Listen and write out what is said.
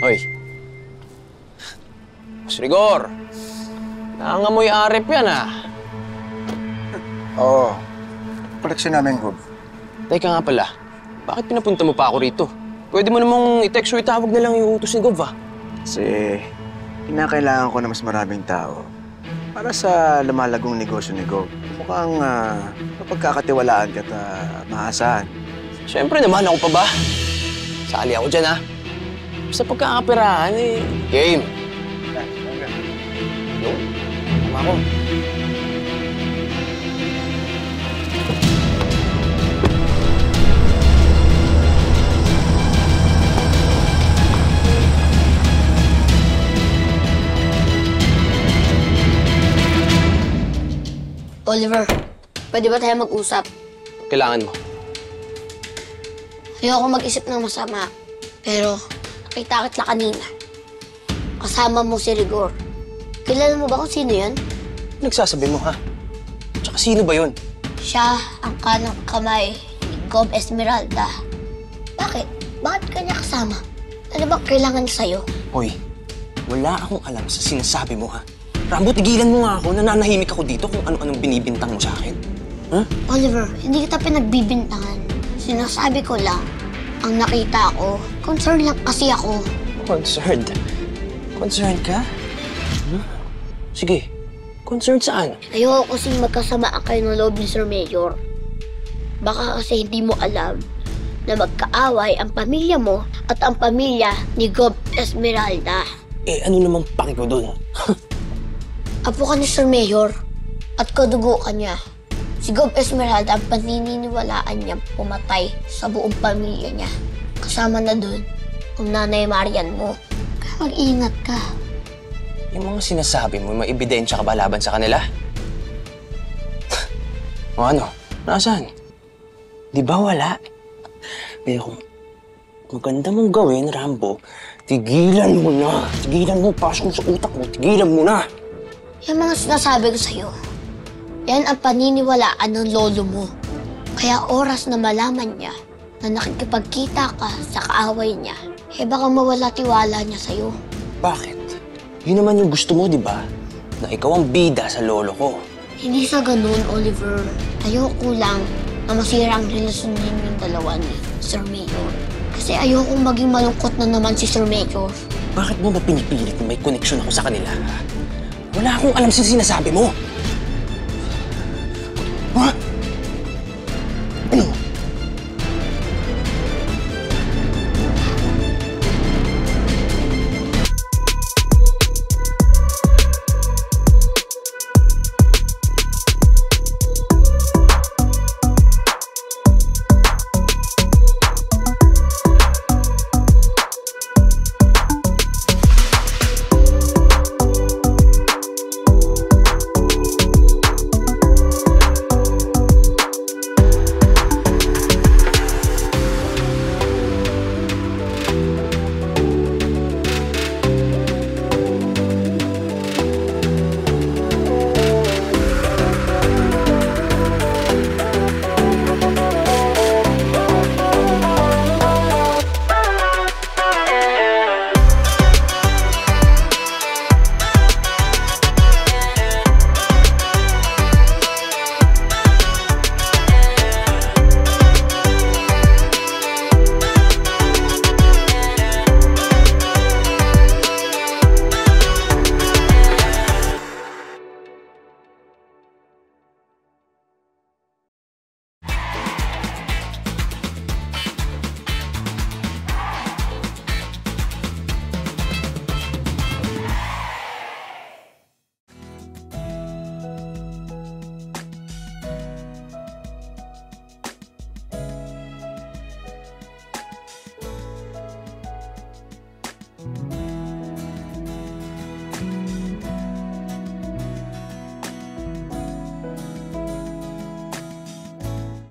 Hoy. Mas Rigor. Nangangamoy arip yan, ah. Oo. Koleksyon namin, Gob. Teka nga pala, bakit pinapunta mo pa ako rito? Pwede mo namang i-text o itawag na lang yung utos ni Gov, ah. Kasi kinakailangan ko na mas maraming tao para sa lumalagong negosyo ni Gov. Mukhang mapagkakatiwalaan ka at maasahan. Siyempre naman, ako pa ba? Sali ako dyan, ah. Basta pagkakapirahan, eh. Game. Yo, tama ako. Oliver, pwede ba tayo mag-usap? Kailangan mo. Ayoko mag-isip ng masama. Pero, nakita kita kanina. Kasama mo si Rigor. Kilala mo ba kung sino yan? Nagsasabi mo, ha? Tsaka sino ba yun? Siya ang kanang kamay ni Gov Esmeralda. Bakit? Bakit ka niya kasama? Ano ba kailangan sa'yo? Hoy, wala akong alam sa sinasabi mo, ha? Rambo, tigilan mo nga ako. Nananahimik ako dito kung ano-anong binibintang mo sa akin. Huh? Oliver, hindi kita pinagbibintangan. Sinasabi ko lang, ang nakita ko, concerned lang kasi ako. Concerned? Concerned ka? Sige, concerned saan? Ayoko kasing magkasamaan kayo ng loob ni Sir Mayor. Baka kasi hindi mo alam na magkaaway ang pamilya mo at ang pamilya ni Gov Esmeralda. Eh, ano namang paki ko dun? Apo ka ni Sir Mayor at kadugo ka niya. Si Gov Esmeralda ang paniniwalaan niya pumatay sa buong pamilya niya. Kasama na dun ang nanay Marian mo. Kaya mag-ingat ka. Yung mga sinasabi mo, may ebidensya ka ba laban sa kanila? O ano? Nasaan? Di ba wala? Kaya kung maganda mong gawin, Rambo, tigilan mo na. Tigilan mo, pasok mo sa utak mo. Tigilan mo na. Yung mga sinasabi ko sa'yo, yan ang paniniwalaan ng lolo mo. Kaya oras na malaman niya na nakikipagkita ka sa kaaway niya, eh baka mawala tiwala niya sa'yo. Bakit? Yun naman yung gusto mo, di ba? Na ikaw ang bida sa lolo ko. Hindi sa ganun, Oliver. Ayoko lang na masira ang relasyon ninyong dalawa ni Sir Mayor. Kasi ayokong maging malungkot na naman si Sir Mayor. Bakit mo ba pinipilit na may koneksyon ako sa kanila? Wala akong alam sa sinasabi mo.